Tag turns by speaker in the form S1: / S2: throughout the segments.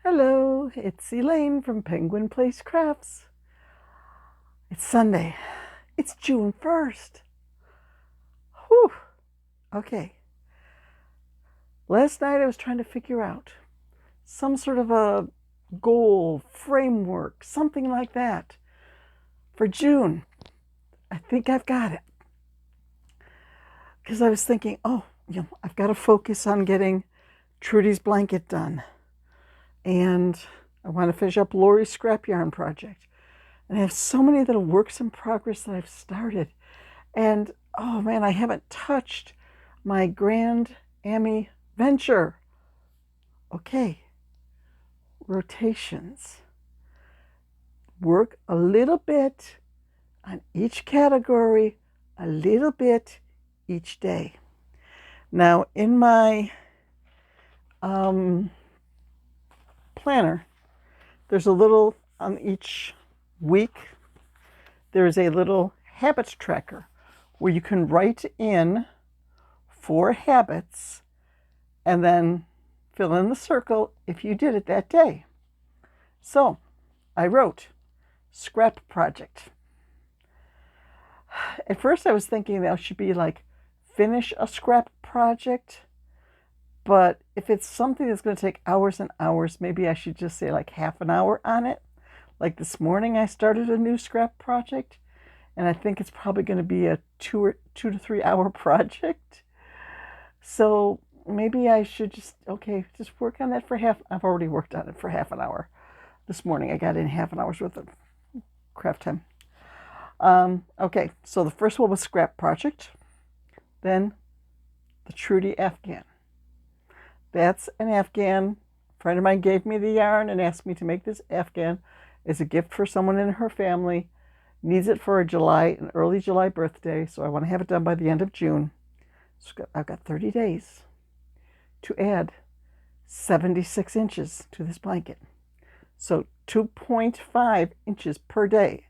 S1: Hello, it's Elaine from Penguin Place Crafts. It's Sunday. It's June 1st. Whew. Okay. Last night I was trying to figure out some sort of a goal, framework, something like that for June. I think I've got it. Because I was thinking, I've got to focus on getting Trudy's blanket done. And I want to finish up Lori's scrap yarn project. And I have so many little works in progress that I've started. And oh man, I haven't touched my Grand Ami venture. Okay, rotations. Work a little bit on each category, a little bit each day. Now, in my planner, there's a little on each week. There's a little habits tracker where you can write in 4 habits and then fill in the circle if you did it that day. So I wrote scrap project. At first I was thinking that should be like finish a scrap project, but if it's something that's going to take hours and hours, maybe I should just say like half an hour on it. Like this morning I started a new scrap project, and I think it's probably going to be a 2 to 3 hour project. So maybe I should just work on that for I've already worked on it for half an hour. This morning I got in half an hour's worth of craft time. Okay, so the first one was scrap project. Then the Trudy Afghan. That's an Afghan. A friend of mine gave me the yarn and asked me to make this Afghan as a gift for someone in her family. Needs it for an early July birthday, so I want to have it done by the end of June. So I've got 30 days to add 76 inches to this blanket. So 2.5 inches per day.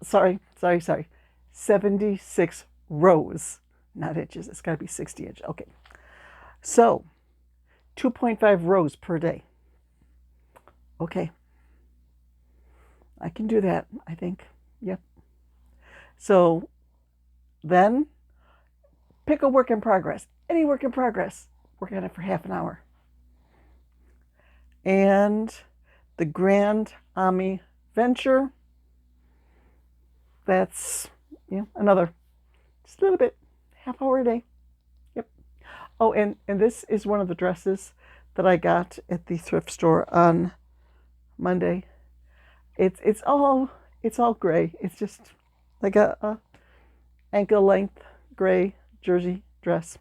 S1: Sorry. 76 rows, not inches. It's got to be 60 inches. Okay. So 2.5 rows per day. Okay. I can do that, I think. Yep. So then pick a work in progress. Any work in progress. Work on it for half an hour. And the Grand Ami venture, that's another just a little bit, half hour a day. Yep. Oh, and this is one of the dresses that I got at the thrift store on Monday. It's all gray. It's just like a ankle length gray jersey dress.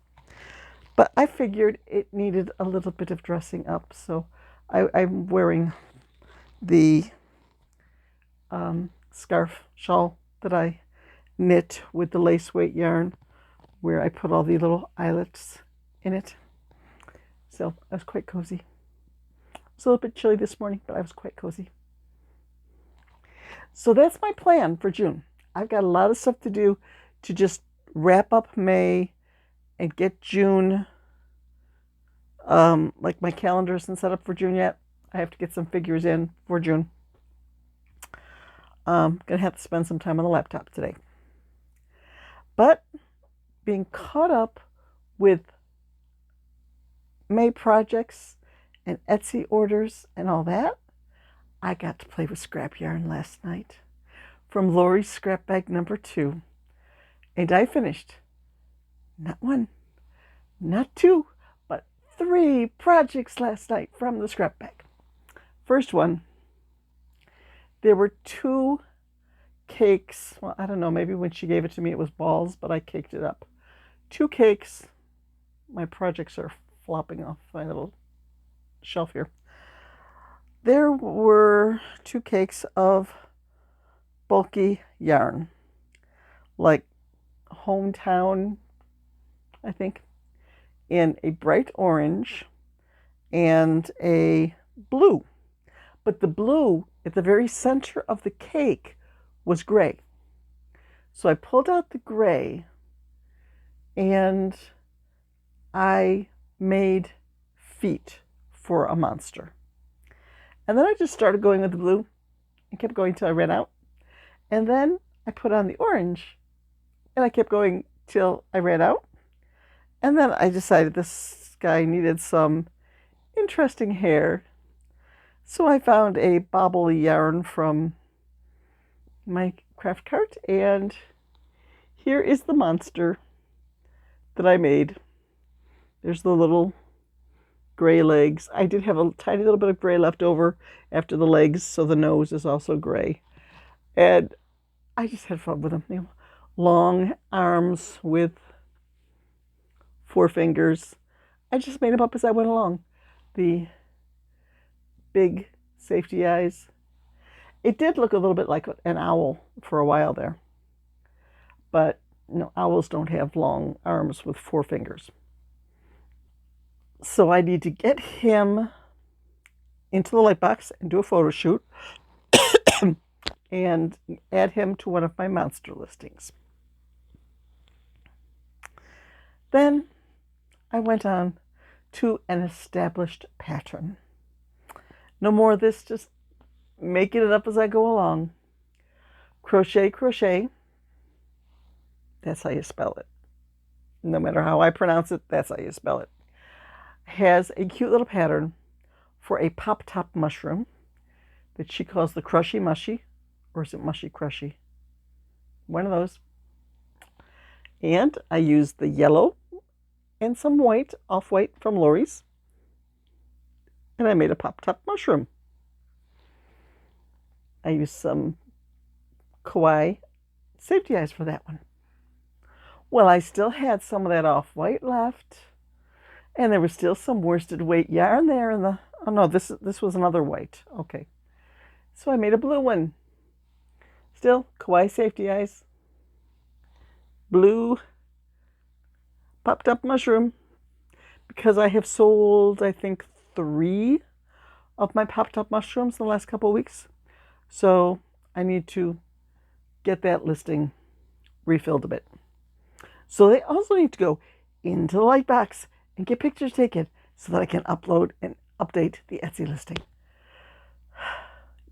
S1: But I figured it needed a little bit of dressing up, so I'm wearing the scarf shawl that I knit with the lace weight yarn, where I put all the little eyelets in it. So I was quite cozy. It was a little bit chilly this morning, but I was quite cozy. So that's my plan for June. I've got a lot of stuff to do to just wrap up May and get June. Like my calendar isn't set up for June yet. I have to get some figures in for June. Gonna have to spend some time on the laptop today. But being caught up with May projects and Etsy orders and all that, I got to play with scrap yarn last night from Lori's scrap bag number 2. And I finished not 1, not 2, but 3 projects last night from the scrap bag. First one, there were 2 cakes. Well, I don't know, maybe when she gave it to me it was balls, but I caked it up. 2 cakes. My projects are flopping off my little shelf here. There were 2 cakes of bulky yarn, like Hometown, I think, in a bright orange and a blue. But the blue at the very center of the cake was gray. So I pulled out the gray and I made feet for a monster. And then I just started going with the blue and kept going till I ran out. And then I put on the orange and I kept going till I ran out. And then I decided this guy needed some interesting hair. So I found a bobbly yarn from my craft cart, and here is the monster that I made. There's the little gray legs. I did have a tiny little bit of gray left over after the legs, so the nose is also gray. And I just had fun with them. You know, long arms with 4 fingers. I just made them up as I went along. The big safety eyes. It did look a little bit like an owl for a while there. But no, owls don't have long arms with 4 fingers. So I need to get him into the light box and do a photo shoot and add him to one of my monster listings. Then I went on to an established pattern. No more of this, just making it up as I go along. Crochet, crochet. That's how you spell it. No matter how I pronounce it, that's how you spell it. Has a cute little pattern for a pop-top mushroom that she calls the Crushy Mushy, or is it Mushy Crushy? One of those. And I used the yellow and some white, off-white from Lori's. And I made a pop-top mushroom. I used some kawaii safety eyes for that one. Well, I still had some of that off-white left. And there was still some worsted weight yarn there in the, oh no, this was another white. Okay. So I made a blue one. Still, kawaii safety eyes. Blue popped up mushroom. Because I have sold, I think, 3 of my popped up mushrooms in the last couple of weeks. So I need to get that listing refilled a bit. So they also need to go into the light box and get pictures taken so that I can upload and update the Etsy listing.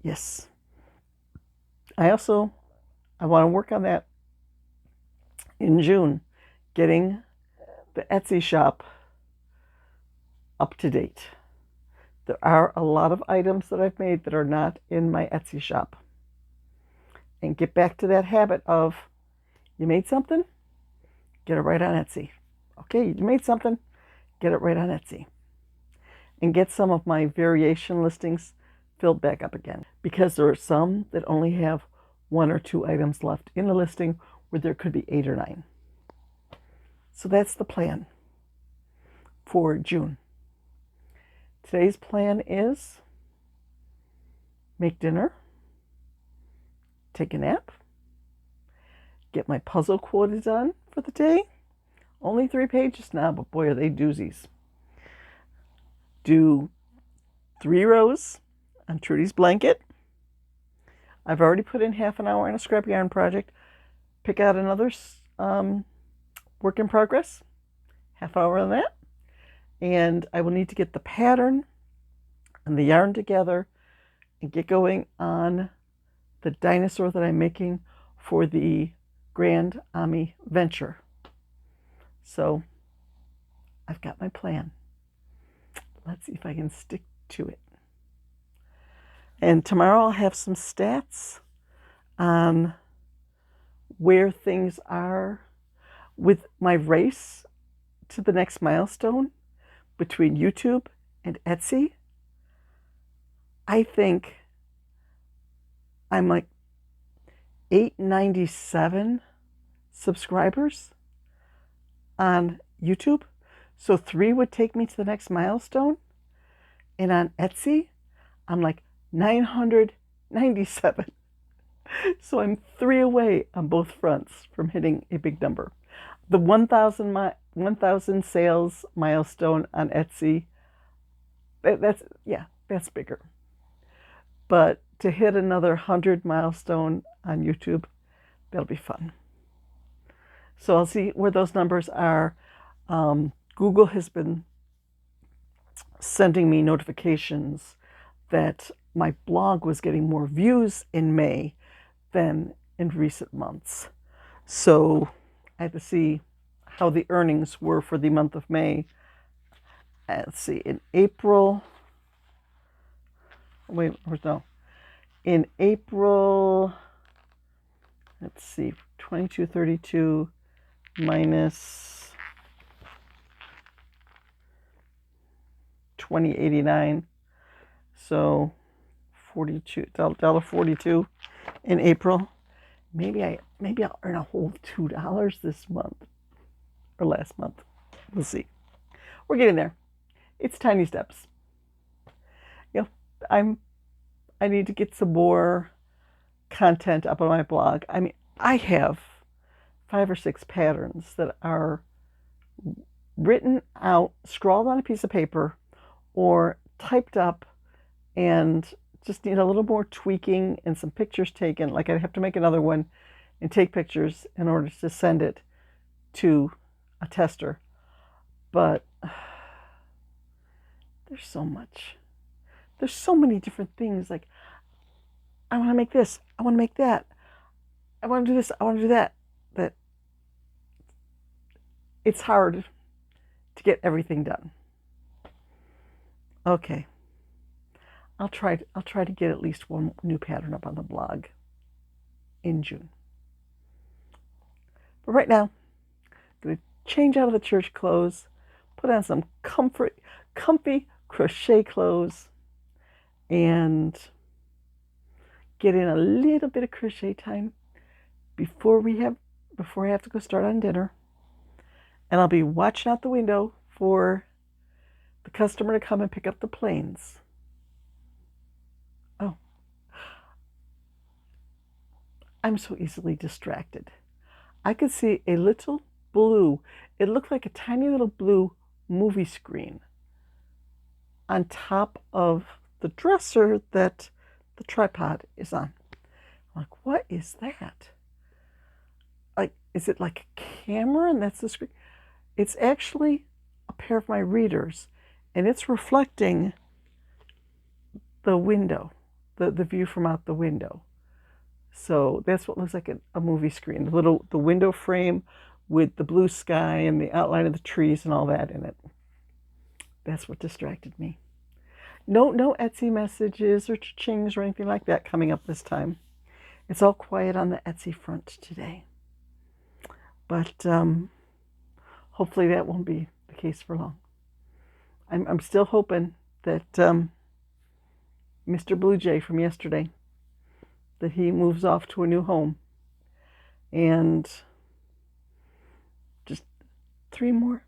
S1: Yes. I want to work on that in June, getting the Etsy shop up to date. There are a lot of items that I've made that are not in my Etsy shop. And get back to that habit of, you made something, get it right on Etsy. Okay, you made something, get it right on Etsy. And get some of my variation listings filled back up again. Because there are some that only have 1 or 2 items left in the listing where there could be 8 or 9. So that's the plan for June. Today's plan is make dinner, take a nap, get my puzzle quota done for the day. Only 3 pages now, but boy, are they doozies. Do 3 rows on Trudy's blanket. I've already put in half an hour on a scrap yarn project. Pick out another work in progress, half hour on that. And I will need to get the pattern and the yarn together and get going on the dinosaur that I'm making for the Grand Ami venture. So I've got my plan. Let's see if I can stick to it. And tomorrow I'll have some stats on where things are with my race to the next milestone between YouTube and Etsy. I think I'm like 897 subscribers on YouTube. So 3 would take me to the next milestone. And on Etsy, I'm like 997. So I'm 3 away on both fronts from hitting a big number. The 1,000 sales milestone on Etsy, that's bigger. But to hit another 100 milestone on YouTube, that'll be fun. So I'll see where those numbers are. Google has been sending me notifications that my blog was getting more views in May than in recent months. So I had to see how the earnings were for the month of May. Let's see, in April, in April, let's see, 2232 minus 2089, so $42 in April. Maybe I'll earn a whole $2 this month or last month. We'll see. We're getting there. It's tiny steps. I need to get some more content up on my blog. I mean, I have 5 or 6 patterns that are written out, scrawled on a piece of paper, or typed up, and just need a little more tweaking and some pictures taken. Like I'd have to make another one and take pictures in order to send it to a tester. But there's so much. There's so many different things. Like, I want to make this. I want to make that. I want to do this. I want to do that. That it's hard to get everything done. Okay. I'll try to get at least one new pattern up on the blog in June. But right now, I'm going to change out of the church clothes, put on some comfy crochet clothes, and get in a little bit of crochet time before I have to go start on dinner. And I'll be watching out the window for the customer to come and pick up the planes. Oh, I'm so easily distracted. I could see a little blue, it looked like a tiny little blue movie screen on top of the dresser that the tripod is on. I'm like, what is that? Like, is it like a camera and that's the screen? It's actually a pair of my readers, and it's reflecting the window, the view from out the window. So that's what looks like a movie screen. The window frame with the blue sky and the outline of the trees and all that in it. That's what distracted me. No Etsy messages or cha-chings or anything like that coming up this time. It's all quiet on the Etsy front today. But hopefully that won't be the case for long. I'm still hoping that Mr. Blue Jay from yesterday, that he moves off to a new home. And just 3 more.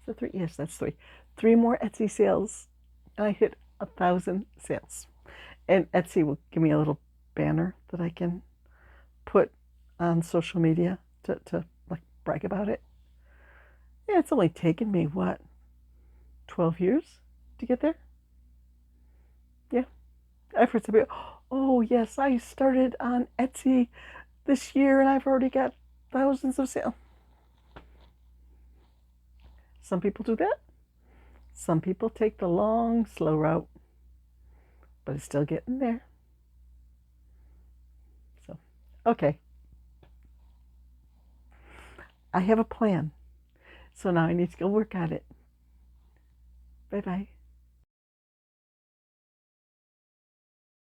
S1: Is that 3? Yes, that's 3. 3 more Etsy sales, and I hit 1,000 sales. And Etsy will give me a little banner that I can put on social media to like brag about it. Yeah, it's only taken me, 12 years to get there? Yeah. I've heard some people, oh yes, I started on Etsy this year and I've already got thousands of sales. Some people do that. Some people take the long, slow route, but it's still getting there. So, okay. I have a plan. So now I need to go work on it. Bye-bye.